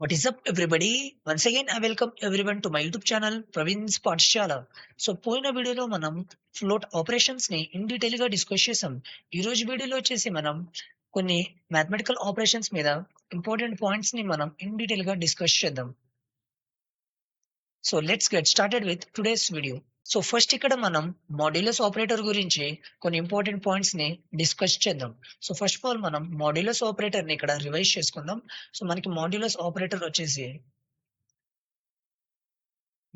What is up, everybody? Once again, I welcome everyone to my YouTube channel, Praveen's Pathshala. So పోయిన వీడియోలో మనం float operations ని in detail గా discuss చేసాం. ఈ రోజు వీడియోలో వచ్చేసి మనం కొన్ని మ్యాథమెటికల్ ఆపరేషన్స్ మీద ఇంపార్టెంట్ పాయింట్స్ ని మనం ఇన్ డీటెయిల్ గా డిస్కస్ చేద్దాం. So let's get started with today's video. So first ఇక్కడ మనం మాడ్యులస్ ఆపరేటర్ గురించి కొన్ని ఇంపార్టెంట్ పాయింట్స్ ని డిస్కస్ చేద్దాం. సో ఫస్ట్ ఆఫ్ ఆల్ మనం మాడ్యులస్ ఆపరేటర్ ని ఇక్కడ రివైజ్ చేసుకుందాం. సో మనకి మాడ్యులస్ ఆపరేటర్ వచ్చేసి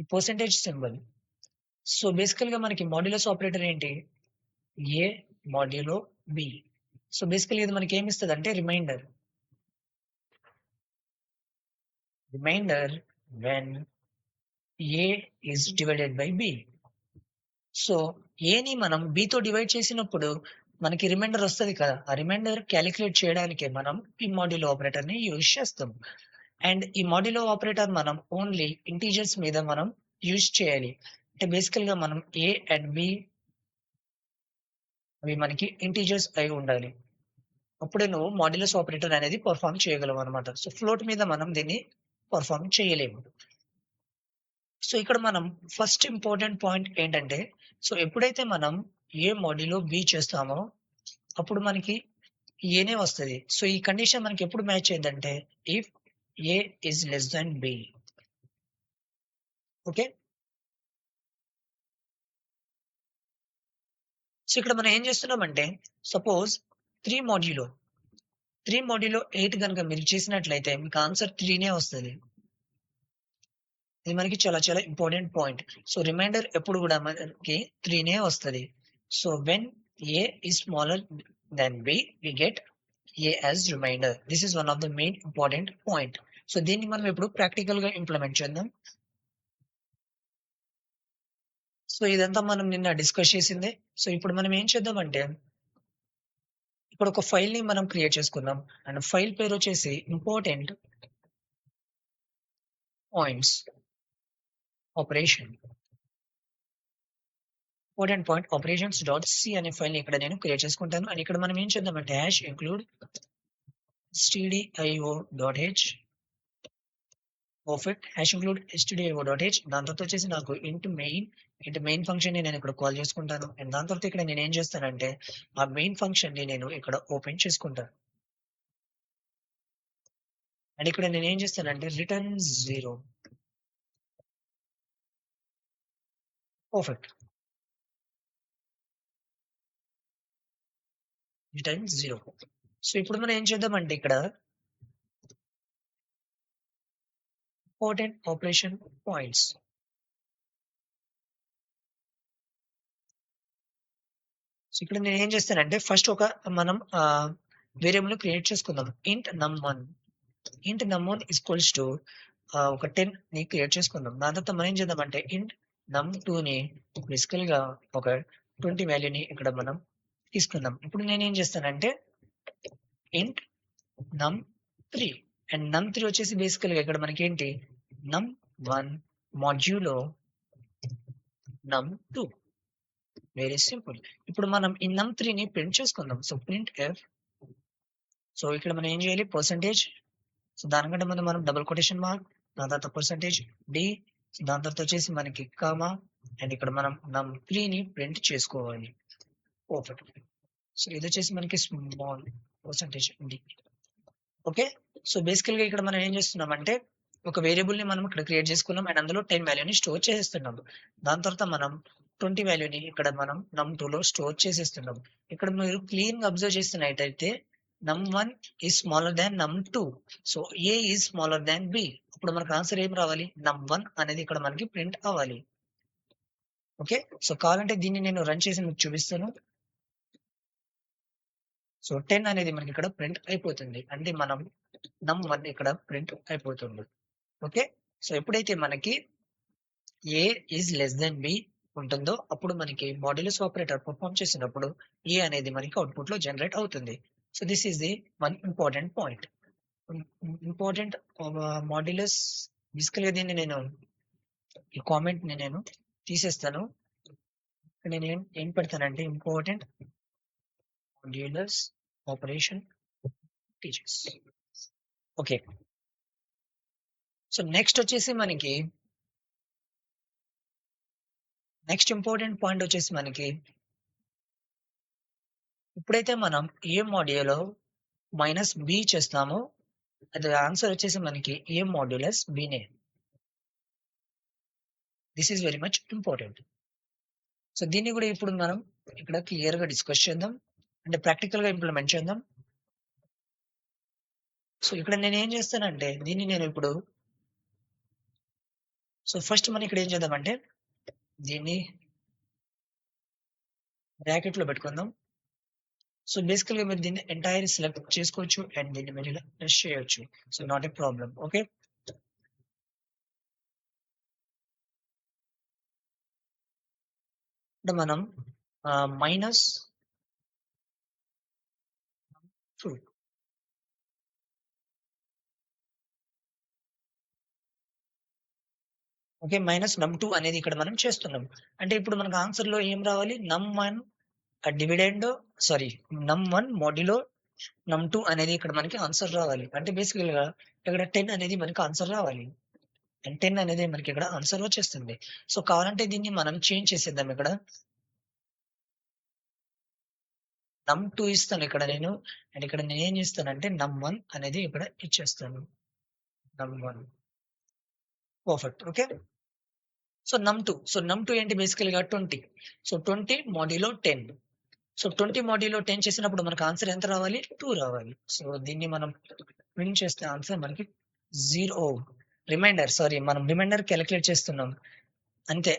ఈ పర్సెంటేజ్ సింబల్. సో బేసికల్ గా మనకి మాడ్యులస్ ఆపరేటర్ ఏంటి? ఏ మాడ్యులో బి. సో బేసికల్ ఇది మనకి ఏమి ఇస్తుంది అంటే remainder when A is divided by B. So ఏని మనం బి తో డివైడ్ చేసినప్పుడు మనకి రిమైండర్ వస్తుంది కదా, ఆ రిమైండర్ క్యాలిక్యులేట్ చేయడానికి మనం ఈ మాడ్యులో ఆపరేటర్ ని యూజ్ చేస్తాం. అండ్ ఈ మాడ్యులో ఆపరేటర్ మనం ఓన్లీ ఇంటీజర్స్ మీద మనం యూజ్ చేయాలి. అంటే బేసికల్ గా మనం ఏ అండ్ బి అవి మనకి ఇంటీజర్స్ అయి ఉండాలి. అప్పుడే నువ్వు మాడ్యులస్ ఆపరేటర్ అనేది పర్ఫామ్ చేయగలవు అనమాట. సో ఫ్లోట్ మీద మనం దీన్ని పర్ఫామ్ చేయలేము. సో ఇక్కడ మనం ఫస్ట్ ఇంపార్టెంట్ పాయింట్ ఏంటంటే, సో ఎప్పుడైతే మనం ఏ మాడ్యులో బి చేస్తామో అప్పుడు మనకి ఏనే వస్తుంది. సో ఈ కండిషన్ మనకి ఎప్పుడు మ్యాచ్ అయిందంటే if A is less than B. Okay, so ఇక్కడ మనం ఏం చేస్తున్నామంటే సపోజ్ త్రీ మాడ్యులో 8 కనుక మీరు చేసినట్లయితే మీకు ఆన్సర్ 3నే వస్తుంది. ఇది మనకి చాలా చాలా ఇంపార్టెంట్ పాయింట్. సో రిమైండర్ ఎప్పుడు కూడా మనకి 3నే వస్తుంది. So when a is smaller than b we get a as remainder. This is one of the main important point. So దీన్ని మనం ఇప్పుడు ప్రాక్టికల్ గా ఇంప్లిమెంట్ చేద్దాం. సో ఇదంతా మనం నిన్న డిస్కస్ చేసిందే. సో ఇప్పుడు మనం ఏం చేద్దామంటే ఇప్పుడు ఒక ఫైల్ ని మనం క్రియేట్ చేసుకుందాం. అండ్ ఫైల్ పేరు వచ్చేసి important points operation important point operations dot C అనే ఫైల్ ని ఇక్కడ నేను క్రియేట్ చేసుకుంటాను. అండ్ ఇక్కడ మనం ఏం చేద్దామంటే hash include stdio.h perfect hash include stdio.h. దాని తర్వాత వచ్చేసి నాకు ఇంట్ మెయిన్ ఫంక్షన్ ని నేను ఇక్కడ కాల్ చేసుకుంటాను. అండ్ దాని తర్వాత ఇక్కడ నేను ఏం చేస్తానంటే ఆ మెయిన్ ఫంక్షన్ ని నేను ఇక్కడ ఓపెన్ చేసుకుంటాను. అండ్ ఇక్కడ నేను ఏం చేస్తానంటే రిటర్న్ 0. Perfect, return 0. సో ఇప్పుడు మనం ఏం చేద్దామంటే ఇక్కడ ఇంపార్టెంట్ ఆపరేషన్ పాయింట్స్. సో ఇక్కడ నేను ఏం చేస్తానంటే ఫస్ట్ ఒక మనం వేరియబుల్ క్రియేట్ చేసుకుందాం. ఇంట్ num1 ఈక్వల్స్ టు ఒక 10 ని క్రియేట్ చేసుకుందాం. దాని తర్వాత మనం ఏం చేద్దామంటే ఇంట్ num2 ని బేసికల్ గా ఒక 20 వాల్యూని ఇక్కడ మనం తీసుకుందాం. ఇప్పుడు నేను ఏం చేస్తానంటే ఇంట్ num3 అండ్ num3 వచ్చేసి బేసికల్ గా ఇక్కడ మనకి ఏంటి num1 modulo num2. Very simple. ఇప్పుడు మనం ఈ num3 ని ప్రింట్ చేసుకుందాం. So print F. సో ఇక్కడ మనం ఏం చేయాలి పర్సెంటేజ్. సో దానికంటే ముందు మనం డబుల్ కొటేషన్ మార్క్, దాని తర్వాత పర్సెంటేజ్ డి, దాని తర్వాత వచ్చేసి మనకి కామా, అండ్ ఇక్కడ మనం num3 ని ప్రింట్ చేసుకోవాలి. పర్ఫెక్ట్. సో ఇది వచ్చేసి మనకి small percentage D. Okay, so బేసికల్ గా ఇక్కడ మనం ఏం చేస్తున్నామంటే ఒక వేరియబుల్ ని మనం ఇక్కడ క్రియేట్ చేసుకున్నాం అండ్ అందులో 10 వాల్యూని స్టోర్ చేసేస్తున్నాం. దాని తర్వాత మనం 20 వాల్యూని ఇక్కడ మనం num2 లో స్టోర్ చేసేస్తున్నాం. ఇక్కడ మీరు క్లీన్ గా అబ్జర్వ్ చేస్తున్నట్టయితే num1 is smaller than num2. So a is smaller than b. అప్పుడు మనకు ఆన్సర్ ఏం రావాలి? num1 అనేది ఇక్కడ మనకి ప్రింట్ అవ్వాలి. ఓకే, సో కావాలంటే దీన్ని నేను రన్ చేసి మీకు చూపిస్తాను. సో 10 అనేది మనకి ఇక్కడ ప్రింట్ అయిపోతుంది. అంటే మనం num1 ఇక్కడ ప్రింట్ అయిపోతుంది. ఓకే, సో ఎప్పుడైతే మనకి ఏ ఈజ్ లెస్ దెన్ బి ఉంటుందో అప్పుడు మనకి మాడ్యులస్ ఆపరేటర్ పర్ఫామ్ చేసినప్పుడు ఏ అనేది మనకి అవుట్పుట్ లో జనరేట్ అవుతుంది. So this is the one important point. Important modulus బేసికల్ గా దీన్ని నేను ఈ కామెంట్ ని నేను తీసేస్తాను. నేను ఏం పెడతానంటే important modulus operation teachers. Okay, so next వచ్చేసి మనకి నెక్స్ట్ ఇంపార్టెంట్ పాయింట్ వచ్చేసి మనకి ఇప్పుడైతే మనం ఏ మాడ్యూలో మైనస్ బి చేస్తామో అది ఆన్సర్ వచ్చేసి మనకి ఏ మాడ్యులస్ బినే. This is very much important. So దీన్ని కూడా ఇప్పుడు మనం ఇక్కడ క్లియర్ గా డిస్కస్ చేద్దాం, అంటే ప్రాక్టికల్ గా ఇంప్లిమెంట్ చేద్దాం. సో ఇక్కడ నేను ఏం చేస్తానంటే దీన్ని నేను ఇప్పుడు సో ఫస్ట్ మనం ఇక్కడ ఏం చేద్దామంటే దీన్ని బ్రాకెట్ లో పెట్టుకుందాం. సో బేసికల్ గా మీరు దీన్ని ఎంటైర్ సెలెక్ట్ చేసుకోవచ్చు అండ్ దీన్ని మీరు ఇలా ప్రెస్ చేయొచ్చు. So not a problem. Okay, అంటే మనం మైనస్ 2 ఓకే మైనస్ num2 అనేది ఇక్కడ మనం చేస్తున్నాం. అంటే ఇప్పుడు మనకు ఆన్సర్ లో ఏం రావాలి, num1 dividend sorry num1 మోడ్యులో num2 అనేది ఇక్కడ మనకి ఆన్సర్ రావాలి. అంటే బేసికల్ గా ఇక్కడ 10 అనేది మనకి ఆన్సర్ రావాలి. అండ్ 10 అనేది మనకి ఇక్కడ ఆన్సర్ వచ్చేస్తుంది. సో కావాలంటే దీన్ని మనం చేంజ్ చేసేద్దాం. ఇక్కడ num2 ఇస్తాను ఇక్కడ నేను, అండ్ ఇక్కడ నేను ఏం చేస్తానంటే num1 అనేది ఇక్కడ ఇచ్చేస్తాను. num1 perfect. Okay, so num2 ఏంటి బేసికల్ గా 20. సో 20 మోడ్యులో 10. సో 20 మోడ్యులో 10 చేసినప్పుడు మనకు ఆన్సర్ ఎంత రావాలి, 2 రావాలి. సో దీన్ని మనం ప్రింట్ చేస్తే ఆన్సర్ మనకి 0. రిమైండర్ సారీ మనం రిమైండర్ క్యాలిక్యులేట్ చేస్తున్నాం అంతే.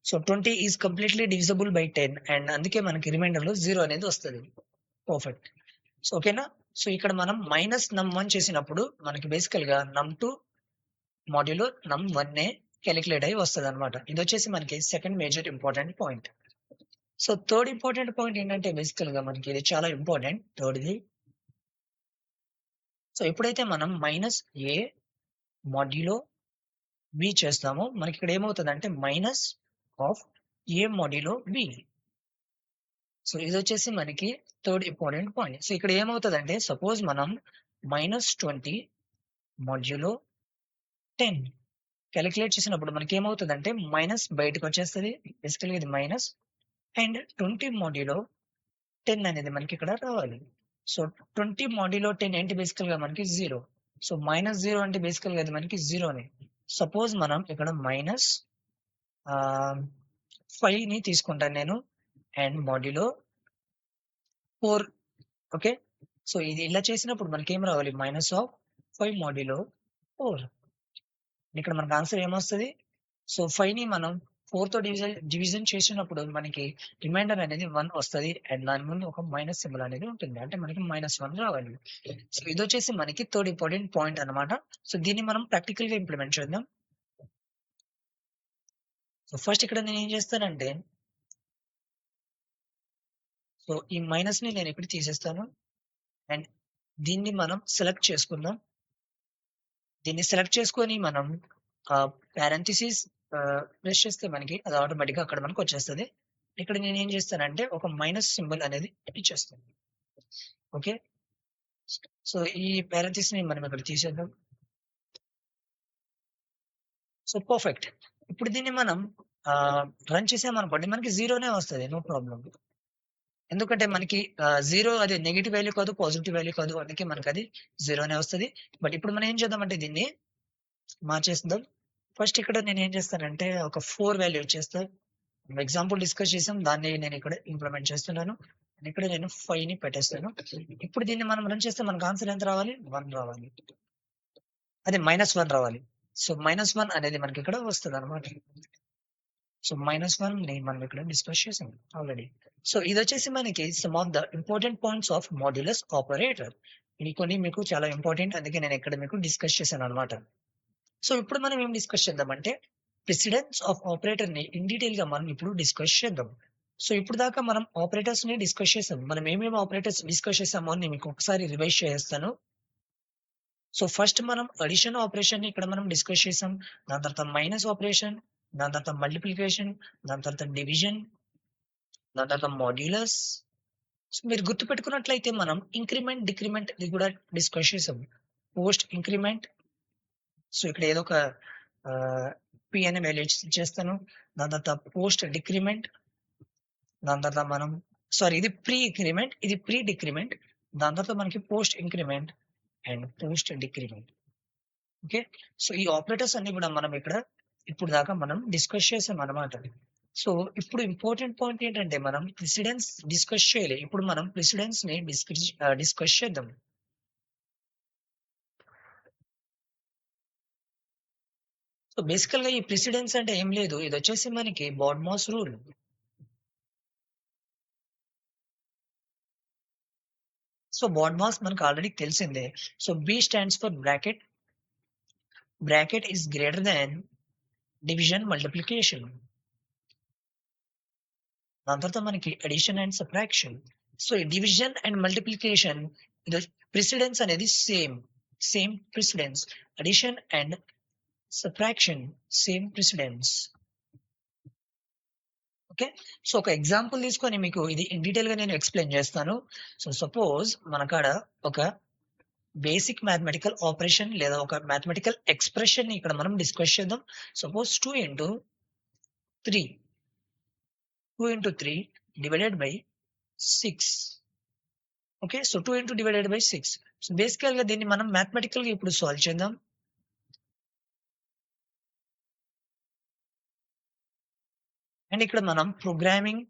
So 20 is completely divisible by 10 and అందుకే మనకి రిమైండర్ లో 0 అనేది వస్తుంది. పర్ఫెక్ట్. సో ఓకేనా. సో ఇక్కడ మనం మైనస్ num1 చేసినప్పుడు మనకి బేసికల్ గా num2 మాడ్యులో num1 క్యాలిక్యులేట్ అయ్యి వస్తుంది అనమాట. ఇది వచ్చేసి మనకి second major important point. So third important point ఏంటంటే బేసికల్ గా మనకి ఇది చాలా ఇంపార్టెంట్ థర్డ్ది. సో ఎప్పుడైతే మనం మైనస్ ఏ మాడ్యులో బి చేస్తామో మనకి ఇక్కడ ఏమవుతుంది minus of A modulo B. So ఇది వచ్చేసి మనకి థర్డ్ ఇంపార్టెంట్ పాయింట్. సో ఇక్కడ ఏమవుతుందంటే సపోజ్ మనం -20 మాడ్యులో 10 క్యాలిక్యులేట్ చేసినప్పుడు మనకి ఏమవుతుందంటే మైనస్ బయటకు వచ్చేస్తుంది. బేసికల్గా ఇది మైనస్ అండ్ 20 మాడ్యులో 10 అనేది మనకి ఇక్కడ రావాలి. సో 20 మాడ్యులో 10 ఏంటి బేసికల్ గా మనకి 0. సో -0 అంటే బేసికల్ గా అది మనకి 0నే. సపోజ్ మనం ఇక్కడ -5 ని తీసుకుంటాను నేను అండ్ మాడ్యులో 4. ఓకే, సో ఇది ఇలా చేసినప్పుడు మనకి ఏం రావాలి, -5 మాడ్యులో 4. ఇక్కడ మనకు ఆన్సర్ ఏమొస్తుంది, సో 5 ని మనం 4 తో డివిజన్ చేసినప్పుడు మనకి రిమైండర్ అనేది 1 వస్తుంది అండ్ దాని ముందు ఒక మైనస్ సింబల్ అనేది ఉంటుంది, అంటే మనకి -1 రావాలి. సో ఇది వచ్చేసి మనకి థర్డ్ ఇంపార్టెంట్ పాయింట్ అన్నమాట. సో దీన్ని మనం ప్రాక్టికల్ గా ఇంప్లిమెంట్ చేద్దాం. సో ఫస్ట్ ఇక్కడ నేను ఏం చేస్తానంటే సో ఈ మైనస్ ని నేను ఇప్పుడు తీసేస్తాను అండ్ దీన్ని మనం సెలెక్ట్ చేసుకుందాం. దీన్ని సెలెక్ట్ చేసుకొని మనం పారెంథసిస్ ప్రెస్ చేస్తే మనకి అది ఆటోమేటిక్ గా అక్కడ మనకు వచ్చేస్తుంది. ఇక్కడ నేను ఏం చేస్తానంటే ఒక మైనస్ సింబల్ అనేది ఇచ్చేస్తాను. ఓకే, సో ఈ పారెంథసిస్ ని మనం ఇక్కడ తీసేద్దాం. So perfect. ఇప్పుడు దీన్ని మనం రన్ చేసామనుకోండి మనకి 0నే వస్తుంది, నో ప్రాబ్లం. ఎందుకంటే మనకి 0 అది నెగిటివ్ వాల్యూ కాదు, పాజిటివ్ వాల్యూ కాదు, అందుకే మనకి అది 0నే వస్తుంది. బట్ ఇప్పుడు మనం ఏం చేద్దామంటే దీన్ని మార్చేద్దాం. ఫస్ట్ ఇక్కడ నేను ఏం చేస్తానంటే ఒక 4 వాల్యూ ఇచ్చేస్తాను. ఎగ్జాంపుల్ డిస్కస్ చేసాం, దాన్ని నేను ఇక్కడ ఇంప్లిమెంట్ చేస్తున్నాను. ఇక్కడ నేను 5 ని పెట్టేస్తాను. ఇప్పుడు దీన్ని మనం రన్ చేస్తే మనకు ఆన్సర్ ఎంత రావాలి, 1 రావాలి. అదే -1 రావాలి. సో -1 అనేది మనకి ఇక్కడ వస్తుంది అనమాట. సో -1 ని మనం ఇక్కడ డిస్కస్ చేసాం ఆల్రెడీ. సో ఇది వచ్చేసి మనకి some of the important points of modulus operator. ఇవి కొన్ని మీకు చాలా ఇంపార్టెంట్, అందుకే నేను ఇక్కడ మీకు డిస్కస్ చేశాను అనమాట. సో ఇప్పుడు మనం ఏం డిస్కస్ చేద్దామంటే ప్రెసిడెన్స్ ఆఫ్ ఆపరేటర్ ని ఇన్ డీటెయిల్ గా మనం ఇప్పుడు డిస్కస్ చేద్దాం. సో ఇప్పుడు దాకా మనం ఆపరేటర్స్ ని డిస్కస్ చేసాం. మనం ఏమేమి ఆపరేటర్స్ డిస్కస్ చేసామో అని మీకు ఒకసారి రివైజ్ చేస్తాను. సో ఫస్ట్ మనం అడిషన్ ఆపరేషన్ ని ఇక్కడ మనం డిస్కస్ చేసాం. దాని తర్వాత మైనస్ ఆపరేషన్, దాని తర్వాత మల్టిప్లికేషన్, దాని తర్వాత డివిజన్, దాని తర్వాత మాడ్యులస్. సో మీరు గుర్తు పెట్టుకున్నట్లయితే మనం ఇంక్రిమెంట్ డిక్రిమెంట్ ఇది కూడా డిస్కస్ చేసాం. పోస్ట్ ఇంక్రిమెంట్, సో ఇక్కడ ఏదో ఒక పి అనే వాల్యూ చేస్తాను. దాని తర్వాత పోస్ట్ డిక్రిమెంట్, దాని తర్వాత మనం ఇది ప్రీ ఇంక్రిమెంట్, ఇది ప్రీ డిక్రిమెంట్, దాని తర్వాత మనకి post increment and post decrement. Okay, so ఈ ఆపరేటర్స్ అన్ని కూడా మనం ఇక్కడ ఇప్పుడు దాకా మనం డిస్కస్ చేసాం అన్నమాట. సో ఇప్పుడు ఇంపార్టెంట్ పాయింట్ ఏంటంటే మనం ప్రెసిడెన్స్ డిస్కస్ చేయాలి. ఇప్పుడు మనం ప్రెసిడెన్స్ ని డిస్కస్ చేద్దాం. సో బేసికల్ గా ఈ ప్రెసిడెన్స్ అంటే ఏం లేదు, ఇది వచ్చేసి మనకి బాడ్మాస్ రూల్. సో బాడ్మాస్ మనకు ఆల్రెడీ తెలిసిందే. So B stands for bracket, bracket is greater than division multiplication. దాని తర్వాత మనకి addition and subtraction. So division and multiplication precedence అనేది same precedence. Addition and subtraction same precedence. Okay, so ఒక example తీసుకొని మీకు ఇది ఇన్ డీటెయిల్ గా నేను ఎక్స్ప్లెయిన్ చేస్తాను. సో సపోజ్ మన కాడ ఒక బేసిక్ మ్యాథమెటికల్ ఆపరేషన్ లేదా ఒక మ్యాథమెటికల్ ఎక్స్ప్రెషన్ ని ఇక్కడ మనం డిస్కస్ చేద్దాం. Suppose 2 into 3 divided by 6. Okay, so 2 into divided by 6. So బేసికల్ గా దీన్ని మనం మ్యాథమెటికల్ గా ఇప్పుడు సాల్వ్ చేద్దాం. అండ్ ఇక్కడ మనం ప్రోగ్రామింగ్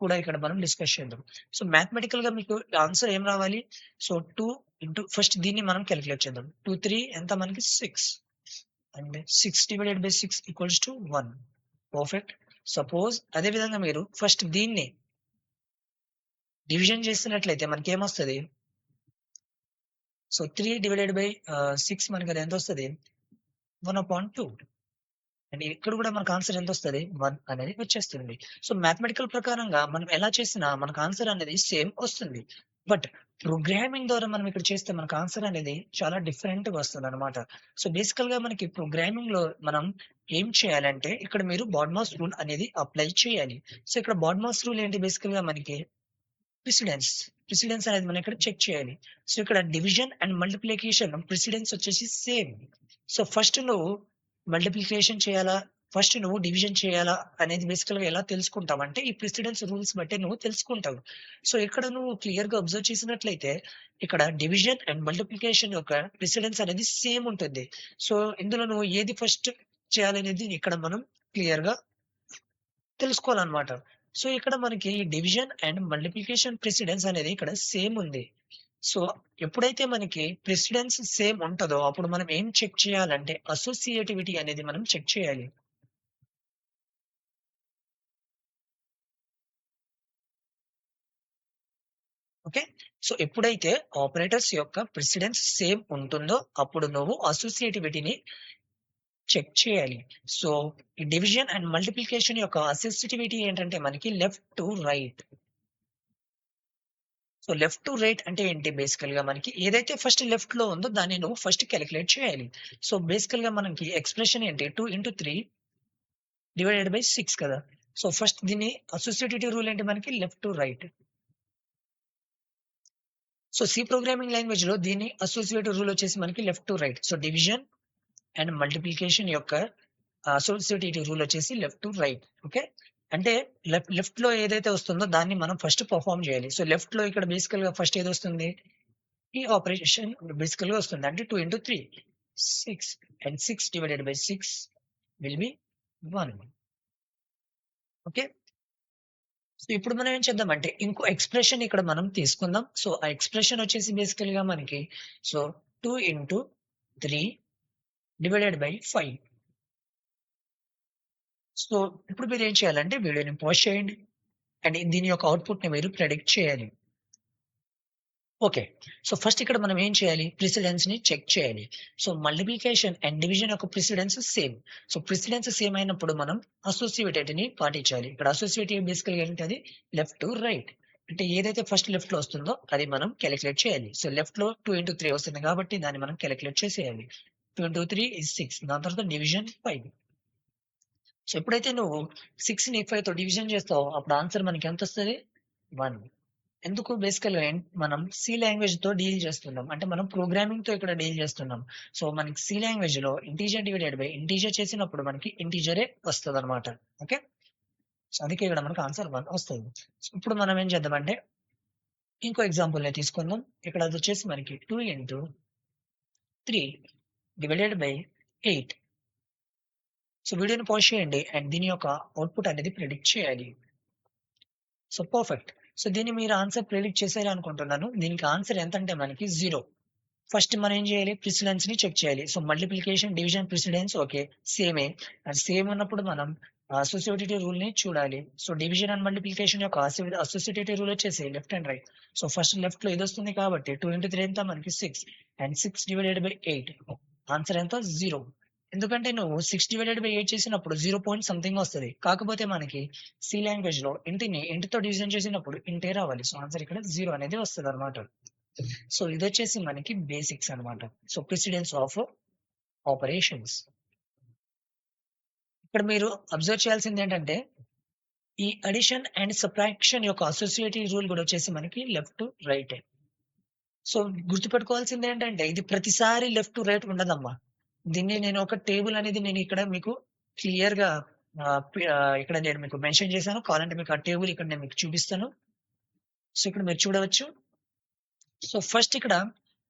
కూడా ఇక్కడ మనం డిస్కస్ చేద్దాం. సో మ్యాథమెటికల్ గా మీకు ఆన్సర్ ఏం రావాలి? సో 2 into ఫస్ట్ దీన్ని మనం క్యాలిక్యులేట్ చేద్దాం. 2 3 ఎంత మనకి 6 and 6 divided by 6 equals to 1. Perfect. Suppose అదే విధంగా మీరు ఫస్ట్ దీన్ని డివిజన్ చేసినట్లయితే మనకి ఏమొస్తుంది? సో 3 divided by 6 మనకి అది ఎంత వస్తుంది? 1/2. అండ్ ఇక్కడ కూడా మనకు ఆన్సర్ ఎంత వస్తుంది? 1 అనేది వచ్చేస్తుంది. సో మ్యాథమెటికల్ ప్రకారంగా మనం ఎలా చేసినా మనకు ఆన్సర్ అనేది సేమ్ వస్తుంది. బట్ ప్రోగ్రామింగ్ ద్వారా మనం ఇక్కడ చేస్తే మనకు ఆన్సర్ అనేది చాలా డిఫరెంట్ గా వస్తుంది అనమాట. సో బేసికల్ గా మనకి ప్రోగ్రామింగ్ లో మనం ఏం చేయాలంటే ఇక్కడ మీరు బాడ్మాస్ రూల్ అనేది అప్లై చేయాలి. సో ఇక్కడ బాడ్మాస్ రూల్ ఏంటి? బేసికల్ గా మనకి ప్రెసిడెన్స్ అనేది మనం ఇక్కడ చెక్ చేయాలి. సో ఇక్కడ డివిజన్ అండ్ మల్టిప్లికేషన్ ప్రెసిడెన్స్ వచ్చేసి సేమ్. సో ఫస్ట్ నువ్వు మల్టిప్లికేషన్ చేయాలా, ఫస్ట్ నువ్వు డివిజన్ చేయాలా అనేది బేసికల్ గా ఎలా తెలుసుకుంటావు అంటే ఈ ప్రెసిడెన్స్ రూల్స్ బట్టి నువ్వు తెలుసుకుంటావు. సో ఇక్కడ నువ్వు క్లియర్ గా అబ్జర్వ్ చేసినట్లయితే ఇక్కడ డివిజన్ అండ్ మల్టిప్లికేషన్ యొక్క ప్రెసిడెన్స్ అనేది సేమ్ ఉంటుంది. సో ఇందులో నువ్వు ఏది ఫస్ట్ చేయాలనేది ఇక్కడ మనం క్లియర్ గా తెలుసుకోవాలన్నమాట. సో ఇక్కడ మనకి డివిజన్ అండ్ మల్టిప్లికేషన్ ప్రెసిడెన్స్ అనేది ఇక్కడ సేమ్ ఉంది. సో ఎప్పుడైతే మనకి ప్రెసిడెన్స్ సేమ్ ఉంటుందో అప్పుడు మనం ఏం చెక్ చేయాలంటే అసోసియేటివిటీ అనేది మనం చెక్ చేయాలి. ఓకే, సో ఎప్పుడైతే ఆపరేటర్స్ యొక్క ప్రెసిడెన్స్ సేమ్ ఉంటుందో అప్పుడు నువ్వు అసోసియేటివిటీని చెక్ చేయాలి. సో ఈ డివిజన్ అండ్ మల్టిప్లికేషన్ యొక్క అసోసియేటివిటీ ఏంటంటే మనకి left to right. So left to right అంటే ఏంటి? బేసికల్ గా మనకి ఏదైతే ఫస్ట్ లెఫ్ట్ లో ఉందో దాన్ని నువ్వు ఫస్ట్ క్యాలిక్యులేట్ చేయాలి. సో బేసికల్ గా మనకి ఎక్స్ప్రెషన్ ఏంటి? 2 into 3 divided by 6 కదా. సో ఫస్ట్ దీన్ని అసోసియేటివ్ రూల్ ఏంటి మనకి? Left to right. So C programming language లో దీన్ని అసోసియేటివ్ రూల్ వచ్చేసి మనకి left to right. So division and multiplication యొక్క అసోసియేటివ్ రూల్ వచ్చేసి లెఫ్ట్ టు రైట్. ఓకే, అంటే లెఫ్ట్ లో ఏదైతే వస్తుందో దాన్ని మనం ఫస్ట్ పర్ఫార్మ్ చేయాలి. సో లెఫ్ట్ లో ఇక్కడ బేసికల్ గా ఫస్ట్ ఏది వస్తుంది? ఈ ఆపరేషన్ బేసికల్ గా వస్తుంది అంటే 2 into 3 6 and 6 divided by 6 will be 1. Okay, so ఇప్పుడు మనం ఏం చేద్దామంటే ఇంకో ఎక్స్ప్రెషన్ ఇక్కడ మనం తీసుకుందాం. సో ఆ ఎక్స్ప్రెషన్ వచ్చేసి బేసికల్ గా మనకి 2 into 3 divided by 5. సో ఇప్పుడు మీరు ఏం చేయాలంటే వీడియోని పాజ్ చేయండి అండ్ దీని యొక్క అవుట్పుట్ ని మీరు ప్రెడిక్ట్ చేయాలి. ఓకే, సో ఫస్ట్ ఇక్కడ మనం ఏం చేయాలి? ప్రెసిడెన్స్ ని చెక్ చేయాలి. సో మల్టిప్లికేషన్ అండ్ డివిజన్ యొక్క precedence same. So precedence same అయినప్పుడు మనం అసోసియేటివ్ ని పాటించాలి. ఇక్కడ అసోసియేటివ్ బేసికల్ గా ఏంటి? అది లెఫ్ట్ టు రైట్. అంటే ఏదైతే ఫస్ట్ లెఫ్ట్ లో వస్తుందో అది మనం క్యాలిక్యులేట్ చేయాలి. సో లెఫ్ట్ లో 2 into 3 వస్తుంది కాబట్టి దాన్ని మనం క్యాలిక్యులేట్ చేసేయాలి. 2 into 3 is 6. దాని తర్వాత డివిజన్ 5. సో ఎప్పుడైతే నువ్వు 6 ని 5 తో డివిజన్ చేస్తావో అప్పుడు ఆన్సర్ మనకి ఎంత వస్తుంది? 1. ఎందుకు బేసికల్‌గా మనం సి లాంగ్వేజ్‌తో డీల్ చేస్తున్నాం. అంటే మనం ప్రోగ్రామింగ్‌తో ఇక్కడ డీల్ చేస్తున్నాం. సో, మనకి సి లాంగ్వేజ్‌లో ఇంటిజర్ డివైడెడ్ బై ఇంటిజర్ చేసినప్పుడు మనకి ఇంటిజరే వస్తదనమాట. ఓకే. సో, అందుకే ఇక్కడ మనకు ఆన్సర్ 1 వస్తది. సో, ఇప్పుడు మనం ఏం చేద్దామంటే ఇంకో ఎగ్జాంపుల్‌ని తీసుకుందాం. ఇక్కడ అదొచ్చేసి మనకి 2 ఇంటూ 3 డివైడెడ్ బై 8. సో, వీడియోని పాజ్ చేయండి అండ్ దీని యొక్క అవుట్‌పుట్ అనేది ప్రిడిక్ట్ చేయాలి. So, perfect. సో, దీన్ని మీరు ఆన్సర్ ప్రిడిక్ట్ చేశారు అనుకుంటున్నాను. దీనికి ఆన్సర్ ఎంతంటే మనకి 0. ఫస్ట్ మనం ఏం చేయాలి? ప్రిసిడెన్స్‌ని చెక్ చేయాలి. So, multiplication, division precedence okay. సేమే. అండ్ సేమ్ ఉన్నప్పుడు మనం అసోసియేటివ్ రూల్‌ని చూడాలి. సో, డివిజన్ అండ్ మల్టిప్లికేషన్ యొక్క అసోసియేటివ్ రూల్ వచ్చేసి left and right. So, first లెఫ్ట్‌లో ఇదొస్తుంది కాబట్టి 2 ఇంటూ 3 ఎంత మనకి 6 అండ్ 6 డివైడెడ్ బై 8. ఆన్సర్ ఎంత? 0. ఎందుకంటే నువ్వు 6 డివైడెడ్ బై 8 చేసినప్పుడు 0 పాయింట్ సంథింగ్ వస్తది. కాకపోతే మనకి సి లాంగ్వేజ్‌లో ఇంట్‌తో డివిజన్ చేసినప్పుడు ఇంటే రావాలి. సో, ఆన్సర్ ఇక్కడ 0 అనేది వస్తదన్నమాట. సో, ఇదొచ్చేసి మనకి బేసిక్స్ అన్నమాట. So, precedence of operations. ఇక్కడ మీరు అబ్జర్వ్ చేయాల్సిందేంటంటే, ఈ అడిషన్ అండ్ సబ్ట్రాక్షన్ యొక్క అసోసియేటివ్ రూల్ కూడా వచ్చేసి మనకి లెఫ్ట్ టు రైటే. సో, గుర్తుపెట్టుకోవాల్సిందేంటంటే, ఇది ప్రతిసారి లెఫ్ట్ టు రైట్ ఉండదమ్మా. దీన్ని నేను ఒక టేబుల్ అనేది నేను ఇక్కడ మీకు క్లియర్‌గా ఇక్కడ నేను మీకు మెన్షన్ చేశాను. కావాలంటే మీకు ఆ టేబుల్ ఇక్కడ నేను మీకు చూపిస్తాను. సో, ఇక్కడ మీరు చూడవచ్చు. సో, ఫస్ట్ ఇక్కడ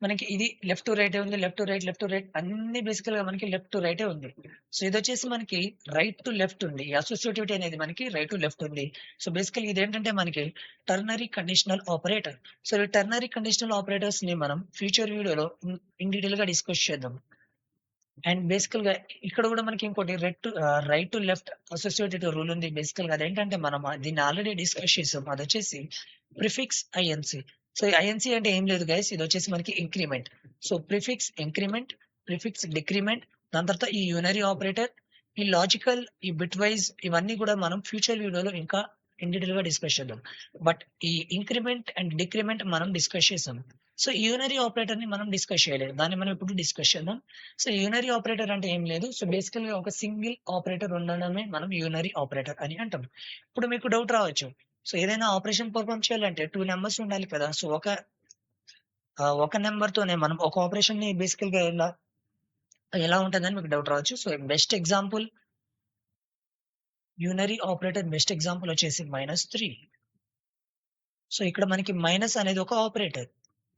మనకి ఇది లెఫ్ట్ టు రైటే ఉంది. Left to right, left to right అన్నీ బేసికల్‌గా మనకి లెఫ్ట్ టు రైటే ఉంది. సో, ఇదొచ్చేసి మనకి రైట్ టు లెఫ్ట్ ఉంది. ఈ అసోసియేటివిటీ అనేది మనకి రైట్ టు లెఫ్ట్ ఉంది. సో, బేసికల్‌గా ఇదేంటంటే మనకి టర్నరీ కండిషనల్ ఆపరేటర్. సో, ఈ టర్నరీ కండిషనల్ ఆపరేటర్స్‌ని మనం ఫ్యూచర్ వీడియోలో ఇన్ డీటెయిల్‌గా డిస్కస్ చేద్దాం. అండ్ బేసికల్‌గా ఇక్కడ గూడా మనకి ఇంకోటి right to left associative rule ఉంది. బేసికల్‌గా అదేంటంటే మనం దీన్ని ఆల్రెడీ డిస్కస్ చేసాం. అదొచ్చేసి ప్రిఫిక్స్ ఐఎన్‌సి. సో, ఈ ఐఎన్‌సి అంటే ఏం లేదు గైస్. ఇదొచ్చేసి మనకి increment. So, prefix increment, prefix decrement, దాని తర్వాత ఈ యూనరీ ఆపరేటర్, ఈ లాజికల్, ఈ బిట్ వైస్ ఇవన్నీ గూడా మనం ఫ్యూచర్ వీడియోలో ఇంకా ఇన్ డీటెయిల్‌గా డిస్కస్ చేద్దాం. బట్ ఈ ఇంక్రిమెంట్ అండ్ డిక్రిమెంట్ మనం డిస్కస్ చేసాం. సో, యూనరీ ఆపరేటర్‌ని మనం డిస్కస్ చేయలేదు. దాన్ని మనం ఇప్పుడు డిస్కస్ చేద్దాం. సో, యూనరీ ఆపరేటర్ అంటే ఏం లేదు. సో, బేసికల్‌గా ఒక సింగిల్ ఆపరేటర్ ఉండడమే మనం యూనరీ ఆపరేటర్ అని అంటాం. ఇప్పుడు మీకు డౌట్ రావచ్చు. సో, ఏదైనా ఆపరేషన్ పెర్ఫార్మ్ చేయాలంటే 2 నంబర్స్ ఉండాలి కదా! సో, ఒక నంబర్‌తోనే మనం ఒక ఆపరేషన్‌ని బేసికల్‌గా ఎలా ఉంటదని మీకు డౌట్ రావచ్చు. So, best example unary operator best example వచ్చేసి -3. సో, ఇక్కడ మనకి మైనస్ అనేది ఒక ఆపరేటర్.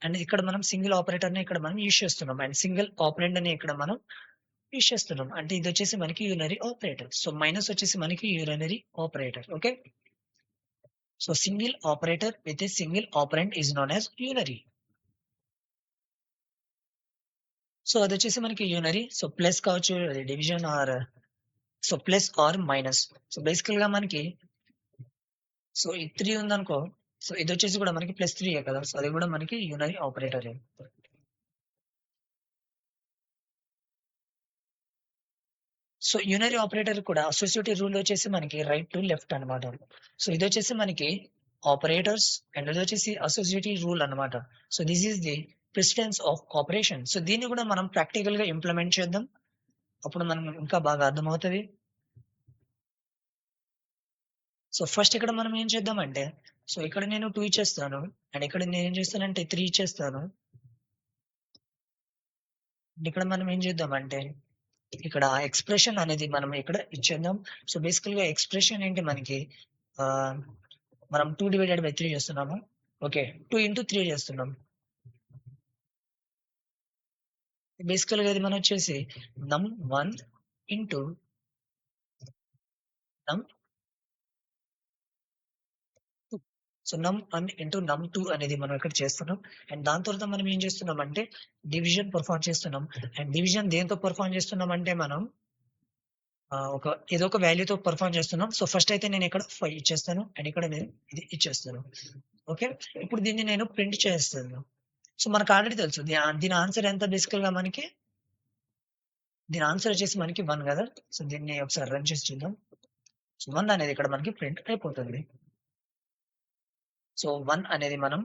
అండ్ ఇక్కడ మనం సింగిల్ ఆపరేటర్‌ని ఇక్కడ మనం యూజ్ చేస్తున్నాం. అండ్ సింగిల్ ఆపరెండ్ అని ఇక్కడ మనం యూజ్ చేస్తున్నాం. అంటే ఇదొచ్చేసి మనకి యూనరీ ఆపరేటర్. సో, మైనస్ వచ్చేసి మనకి unary operator. Okay. So, single operator with a single operand is known as unary. So, అదొచ్చేసి మనకి యూనరీ. సో, ప్లస్ కావచ్చు, division or so, plus or minus. So, బేసికల్‌గా మనకి సో, ఈ 3 ఉందనుకో, సో, ఇదొచ్చేసి కూడా మనకి +3 కదా! సో, అది కూడా మనకి యూనరీ ఆపరేటరే. సో, యూనరీ ఆపరేటర్ కూడా అసోసియేటివ్ రూల్ వచ్చేసి మనకి రైట్ టు లెఫ్ట్ అన్నమాట. సో, ఇదొచ్చేసి మనకి ఆపరేటర్స్ అండ్ ఇదొచ్చేసి అసోసియేటివ్ రూల్ అన్నమాట. So, this is the precedence of operation. So, దీన్ని కూడా మనం ప్రాక్టికల్‌గా ఇంప్లిమెంట్ చేద్దాం. అప్పుడు మనం ఇంకా బాగా అర్థమవుతది. సో, ఫస్ట్ ఇక్కడ మనం ఏం చేద్దామంటే, సో, ఇక్కడ నేను 2 ఇచ్చేస్తాను. అండ్ ఇక్కడ నేనేం చేస్తానంటే 3 ఇచ్చేస్తాను. అండ్ ఇక్కడ మనం ఏం చేద్దామంటే, ఇక్కడ ఎక్స్‌ప్రెషన్ అనేది మనం ఇక్కడ ఇచ్చేద్దాం. సో, బేసికల్‌గా ఎక్స్‌ప్రెషన్ ఏంటి మనకి ఆహ్, మనం 2/3 చేస్తున్నాము. ఓకే. 2 ఇంటూ 3 చేస్తున్నాం. బేసికల్‌గా ఇది మనం వచ్చేసి num1 into num2. So, num1 into num2 అనేది మనం ఇక్కడ చేస్తున్నాం. అండ్ దాని తర్వాత మనం ఏం చేస్తున్నామంటే డివిజన్ పెర్ఫార్మ్ చేస్తున్నాం. అండ్ డివిజన్ దేనితో పెర్ఫార్మ్ చేస్తున్నామంటే మనం ఏదో ఒక వాల్యూతో పెర్ఫార్మ్ చేస్తున్నాం. సో, ఫస్ట్ అయితే నేను ఇక్కడ 5 ఇచ్చేస్తాను. అండ్ ఇక్కడ నేను ఇది ఇచ్చేస్తాను. ఓకే. ఇప్పుడు దీన్ని నేను ప్రింట్ చేస్తాను. సో, మనకు ఆల్రెడీ తెలుసు. దీని ఆన్సర్ ఎంత బేసికల్‌గా మనకి? దీని ఆన్సర్ వచ్చేసి మనకి 1 గదా! సో, దీన్ని ఒకసారి రన్ చేసి చూద్దాం. సో, 1 అనేది ఇక్కడ మనకి ప్రింట్ అయిపోతుంది. సో, 1 అనేది మనం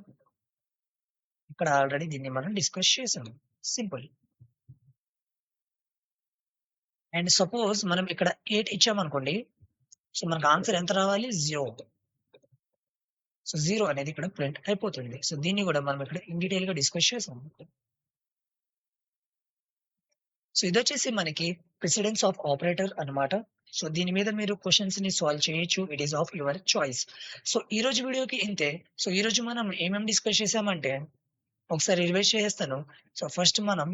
ఇక్కడ ఆల్రెడీ దీన్ని మనం డిస్కస్ చేసాం. సింపుల్. అండ్ సపోజ్ మనం ఇక్కడ 8 ఇచ్చామనుకోండి. సో, మనకు ఆన్సర్ ఎంత రావాలి? 0. సో 0 అనేది ఇక్కడ ప్రింట్ అయిపోతుంది. సో దీన్ని కూడా మనం ఇక్కడ ఇన్ డీటెయిల్‌గా డిస్కస్ చేసాం. సో ఇదొచ్చేసి మనకి ప్రిసిడెన్స్ ఆఫ్ ఆపరేటర్ అన్నమాట. సో దీని మీద మీరు క్వెషన్స్‌ని సాల్వ్ చేయొచ్చు. It is of your choice. So ఈరోజు వీడియోకి ఇంతే. సో ఈరోజు మనం ఏమేమి డిస్కస్ చేసామంటే ఒకసారి రివైజ్ చేసేస్తాను. సో ఫస్ట్ మనం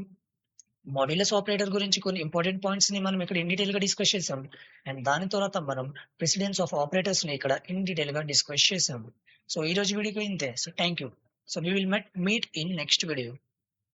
మాడ్యులస్ ఆపరేటర్ గురించి కొన్ని ఇంపార్టెంట్ పాయింట్స్‌ని మనం ఇక్కడ ఇన్ డీటెయిల్‌గా డిస్కస్ చేసాం. అండ్ దాని తర్వాత మనం ప్రిసిడెన్స్ ఆఫ్ ఆపరేటర్స్‌ని ఇక్కడ ఇన్ డీటెయిల్‌గా డిస్కస్ చేసాం. సో ఈరోజు వీడియోకి ఇంతే. So thank you. So we will meet in next video.